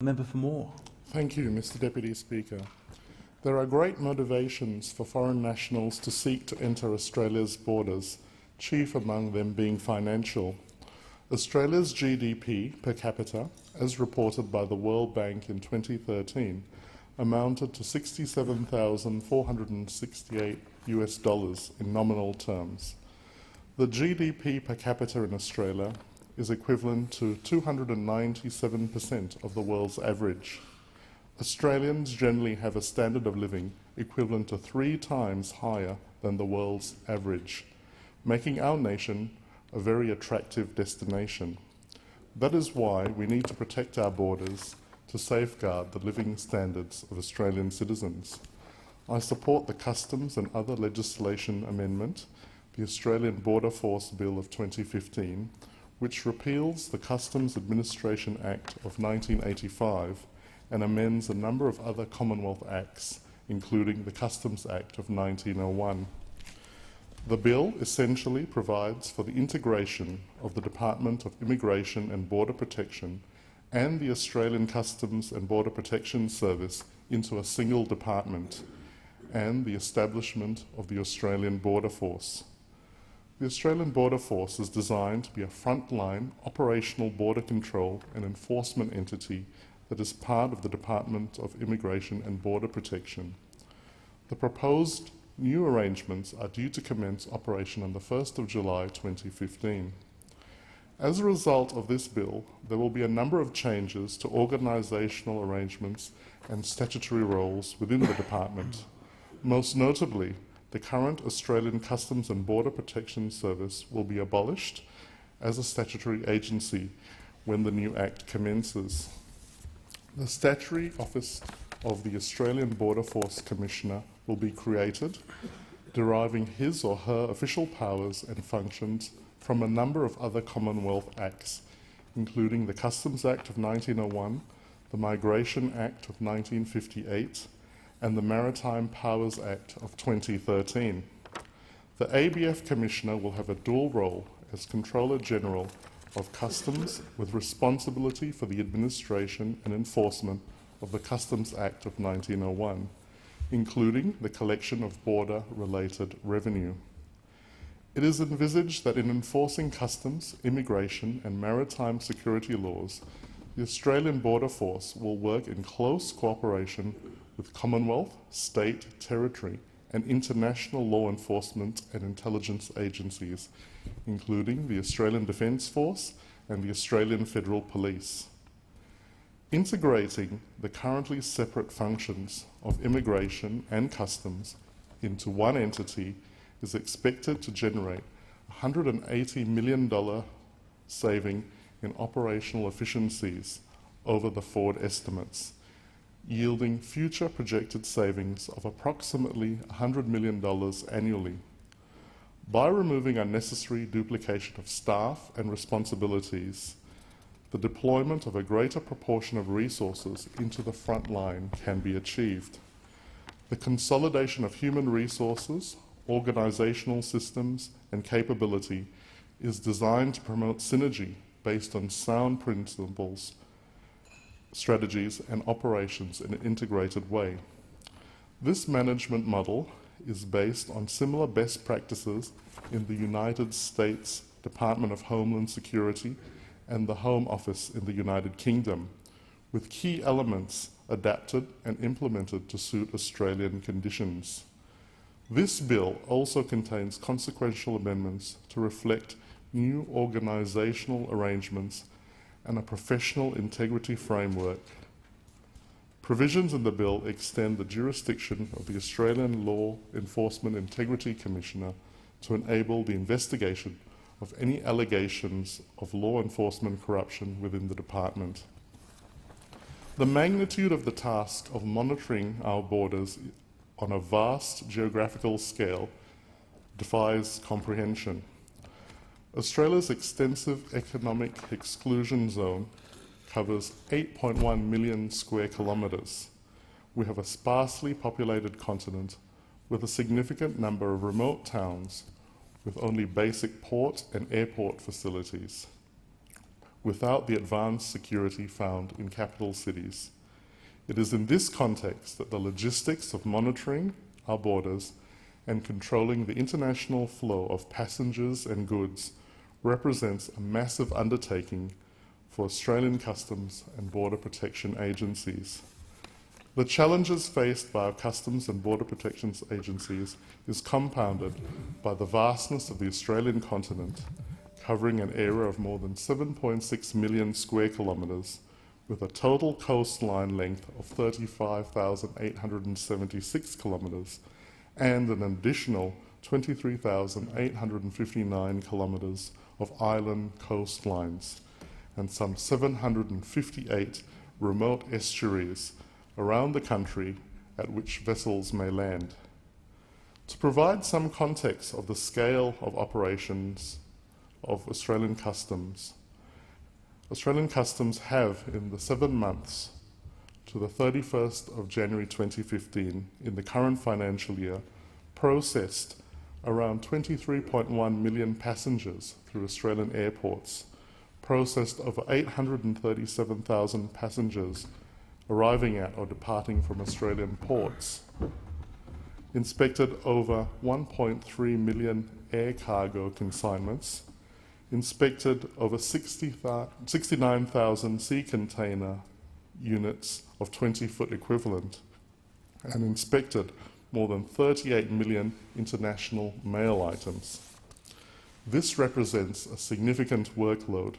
Member for Moore. Thank you, Mr Deputy Speaker. There are great motivations for foreign nationals to seek to enter Australia's borders, chief among them being financial. Australia's GDP per capita, as reported by the World Bank in 2013, amounted to $67,468 in nominal terms. The GDP per capita in Australia is equivalent to 297% of the world's average. Australians generally have a standard of living equivalent to 3 times higher than the world's average, making our nation a very attractive destination. That is why we need to protect our borders to safeguard the living standards of Australian citizens. I support the Customs and Other Legislation Amendment, the Australian Border Force Bill of 2015, which repeals the Customs Administration Act of 1985 and amends a number of other Commonwealth Acts, including the Customs Act of 1901. The bill essentially provides for the integration of the Department of Immigration and Border Protection and the Australian Customs and Border Protection Service into a single department, and the establishment of the Australian Border Force. The Australian Border Force is designed to be a frontline operational border control and enforcement entity that is part of the Department of Immigration and Border Protection. The proposed new arrangements are due to commence operation on the 1st of July 2015. As a result of this bill, there will be a number of changes to organisational arrangements and statutory roles within the department. Most notably, the current Australian Customs and Border Protection Service will be abolished as a statutory agency when the new Act commences. The statutory office of the Australian Border Force Commissioner will be created, deriving his or her official powers and functions from a number of other Commonwealth Acts, including the Customs Act of 1901, the Migration Act of 1958, and the Maritime Powers Act of 2013. The ABF Commissioner will have a dual role as Controller General of Customs, with responsibility for the administration and enforcement of the Customs Act of 1901, including the collection of border-related revenue. It is envisaged that in enforcing customs, immigration and maritime security laws, the Australian Border Force will work in close cooperation with Commonwealth, state, territory and international law enforcement and intelligence agencies, including the Australian Defence Force and the Australian Federal Police. Integrating the currently separate functions of immigration and customs into one entity is expected to generate $180 million saving in operational efficiencies over the forward estimates, yielding future projected savings of approximately $100 million annually. By removing unnecessary duplication of staff and responsibilities, the deployment of a greater proportion of resources into the front line can be achieved. The consolidation of human resources, organisational systems and capability is designed to promote synergy based on sound principles, strategies and operations in an integrated way. This management model is based on similar best practices in the United States Department of Homeland Security and the Home Office in the United Kingdom, with key elements adapted and implemented to suit Australian conditions. This bill also contains consequential amendments to reflect new organisational arrangements and a professional integrity framework. Provisions in the bill extend the jurisdiction of the Australian Law Enforcement Integrity Commissioner to enable the investigation of any allegations of law enforcement corruption within the department. The magnitude of the task of monitoring our borders on a vast geographical scale defies comprehension. Australia's extensive economic exclusion zone covers 8.1 million square kilometres. We have a sparsely populated continent with a significant number of remote towns with only basic port and airport facilities. without the advanced security found in capital cities. It is in this context that the logistics of monitoring our borders and controlling the international flow of passengers and goods represents a massive undertaking for Australian Customs and Border Protection agencies. The challenges faced by our Customs and Border Protection agencies is compounded by the vastness of the Australian continent, covering an area of more than 7.6 million square kilometres, with a total coastline length of 35,876 kilometres and an additional 23,859 kilometres of island coastlines and some 758 remote estuaries around the country at which vessels may land. To provide some context of the scale of operations of Australian Customs have, in the 7 months to the 31st of January 2015, in the current financial year, processed around 23.1 million passengers through Australian airports, processed over 837,000 passengers arriving at or departing from Australian ports, inspected over 1.3 million air cargo consignments, inspected over 69,000 sea container units of 20-foot equivalent, and inspected more than 38 million international mail items. This represents a significant workload.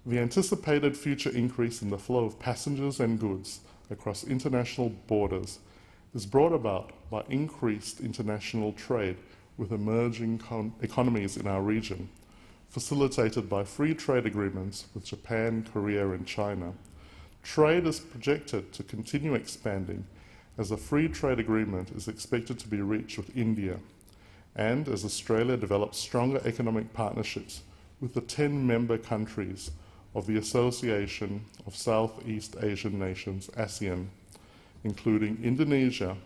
The anticipated future increase in the flow of passengers and goods across international borders is brought about by increased international trade with emerging economies in our region, facilitated by free trade agreements with Japan, Korea, and China. Trade is projected to continue expanding as a free trade agreement is expected to be reached with India, and as Australia develops stronger economic partnerships with the 10 member countries of the Association of Southeast Asian Nations, ASEAN, including Indonesia,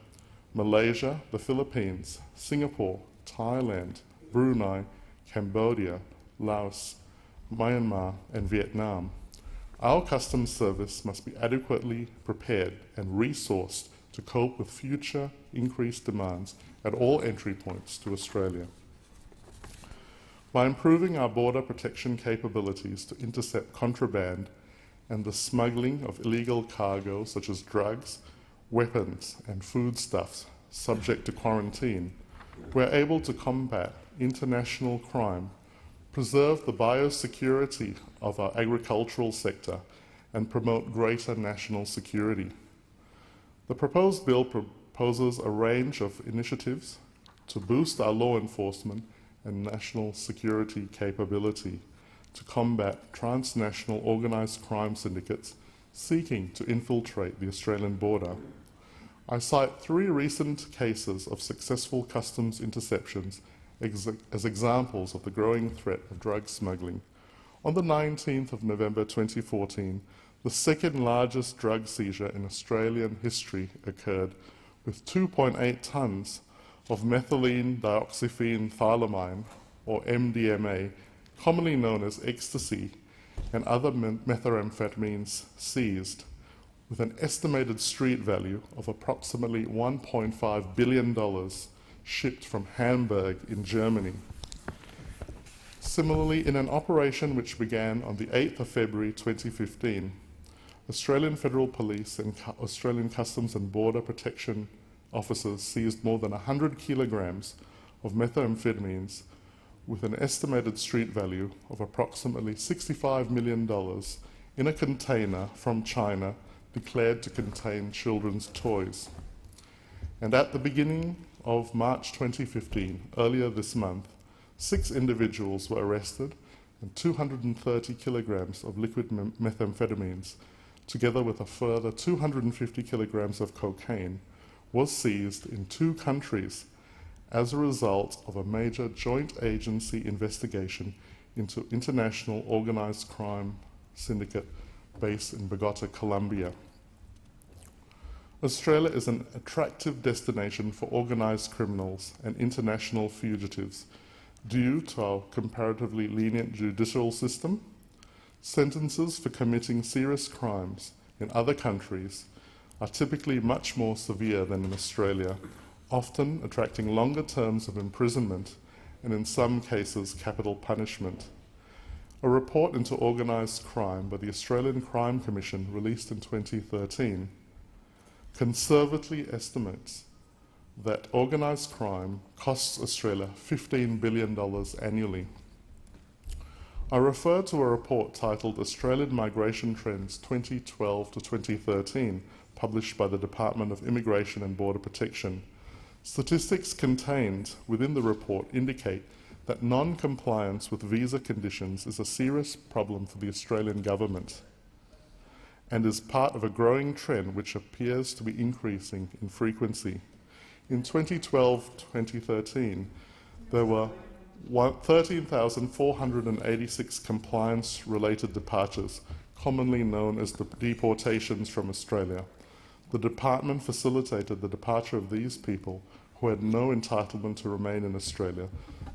Malaysia, the Philippines, Singapore, Thailand, Brunei, Cambodia, Laos, Myanmar, and Vietnam. Our customs service must be adequately prepared and resourced to cope with future increased demands at all entry points to Australia. By improving our border protection capabilities to intercept contraband and the smuggling of illegal cargo such as drugs, weapons, and foodstuffs subject to quarantine, we're able to combat international crime, preserve the biosecurity of our agricultural sector, and promote greater national security. The proposed bill proposes a range of initiatives to boost our law enforcement and national security capability to combat transnational organised crime syndicates seeking to infiltrate the Australian border. I cite 3 recent cases of successful customs interceptions as examples of the growing threat of drug smuggling. On the 19th of November 2014, the second largest drug seizure in Australian history occurred, with 2.8 tonnes of methylene dioxyphenethylamine, or MDMA, commonly known as ecstasy, and other methamphetamines seized, with an estimated street value of approximately $1.5 billion shipped from Hamburg in Germany. Similarly, in an operation which began on the 8th of February 2015, Australian Federal Police and Australian Customs and Border Protection officers seized more than 100 kilograms of methamphetamines with an estimated street value of approximately $65 million in a container from China declared to contain children's toys. And at the beginning of March 2015, earlier this month, 6 individuals were arrested and 230 kilograms of liquid methamphetamines, together with a further 250 kilograms of cocaine, was seized in 2 countries as a result of a major joint agency investigation into international organized crime syndicate based in Bogota, Colombia. Australia is an attractive destination for organized criminals and international fugitives due to our comparatively lenient judicial system, Sentences for committing serious crimes in other countries are typically much more severe than in Australia, often attracting longer terms of imprisonment and in some cases capital punishment. A report into organised crime by the Australian Crime Commission released in 2013 conservatively estimates that organised crime costs Australia $15 billion annually. I refer to a report titled Australian Migration Trends 2012 to 2013, published by the Department of Immigration and Border Protection. Statistics contained within the report indicate that non-compliance with visa conditions is a serious problem for the Australian government and is part of a growing trend which appears to be increasing in frequency. In 2012-2013, there were 13,486 compliance-related departures, commonly known as deportations from Australia. The department facilitated the departure of these people who had no entitlement to remain in Australia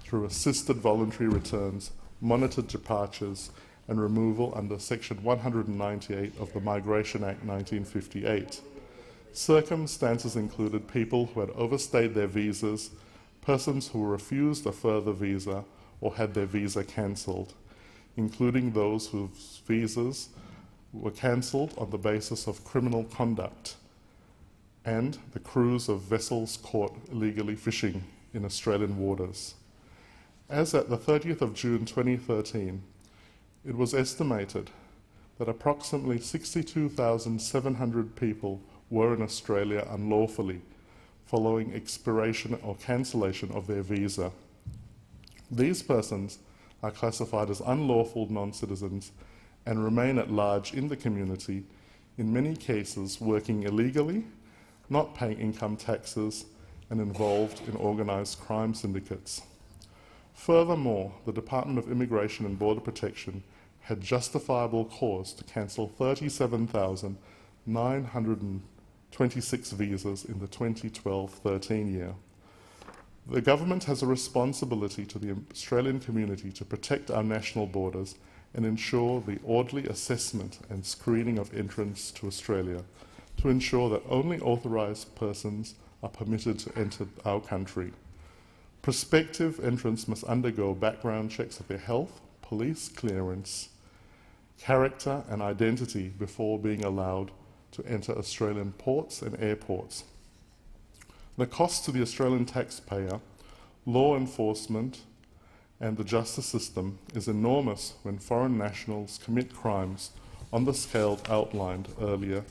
through assisted voluntary returns, monitored departures, and removal under Section 198 of the Migration Act 1958. Circumstances included people who had overstayed their visas, persons who were refused a further visa or had their visa cancelled, including those whose visas were cancelled on the basis of criminal conduct, and the crews of vessels caught illegally fishing in Australian waters. As at the 30th of June 2013, it was estimated that approximately 62,700 people were in Australia unlawfully, following expiration or cancellation of their visa. These persons are classified as unlawful non-citizens and remain at large in the community, in many cases working illegally, not paying income taxes, and involved in organised crime syndicates. Furthermore, the Department of Immigration and Border Protection had justifiable cause to cancel 37,926 visas in the 2012-13 year. The government has a responsibility to the Australian community to protect our national borders and ensure the orderly assessment and screening of entrants to Australia, to ensure that only authorised persons are permitted to enter our country. Prospective entrants must undergo background checks of their health, police clearance, character and identity before being allowed to enter Australian ports and airports. The cost to the Australian taxpayer, law enforcement and the justice system is enormous when foreign nationals commit crimes on the scale outlined earlier,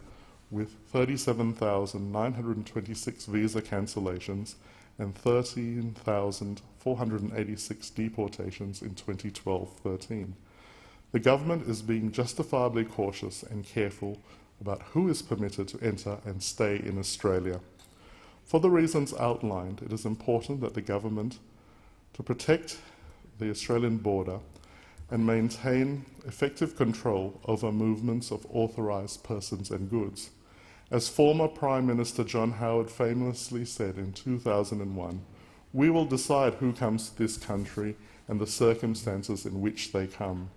with 37,926 visa cancellations and 13,486 deportations in 2012-13. The government is being justifiably cautious and careful about who is permitted to enter and stay in Australia. For the reasons outlined, it is important that the government, to protect the Australian border and maintain effective control over movements of authorised persons and goods. As former Prime Minister John Howard famously said in 2001, "We will decide who comes to this country and the circumstances in which they come."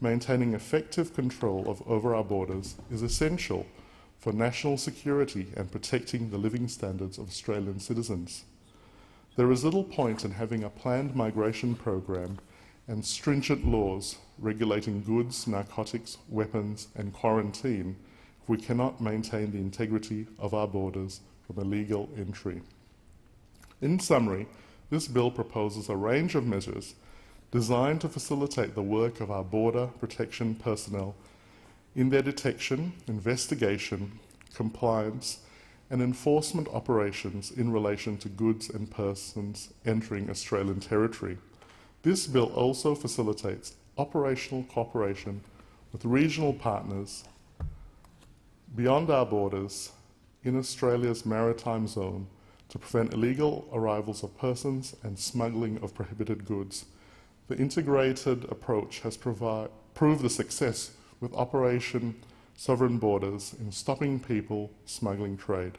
Maintaining effective control over our borders is essential for national security and protecting the living standards of Australian citizens. There is little point in having a planned migration program and stringent laws regulating goods, narcotics, weapons, and quarantine if we cannot maintain the integrity of our borders from illegal entry. In summary, this bill proposes a range of measures designed to facilitate the work of our border protection personnel in their detection, investigation, compliance, and enforcement operations in relation to goods and persons entering Australian territory. This bill also facilitates operational cooperation with regional partners beyond our borders in Australia's maritime zone to prevent illegal arrivals of persons and smuggling of prohibited goods. The integrated approach has proved a success with Operation Sovereign Borders in stopping people smuggling trade.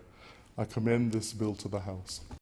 I commend this bill to the House.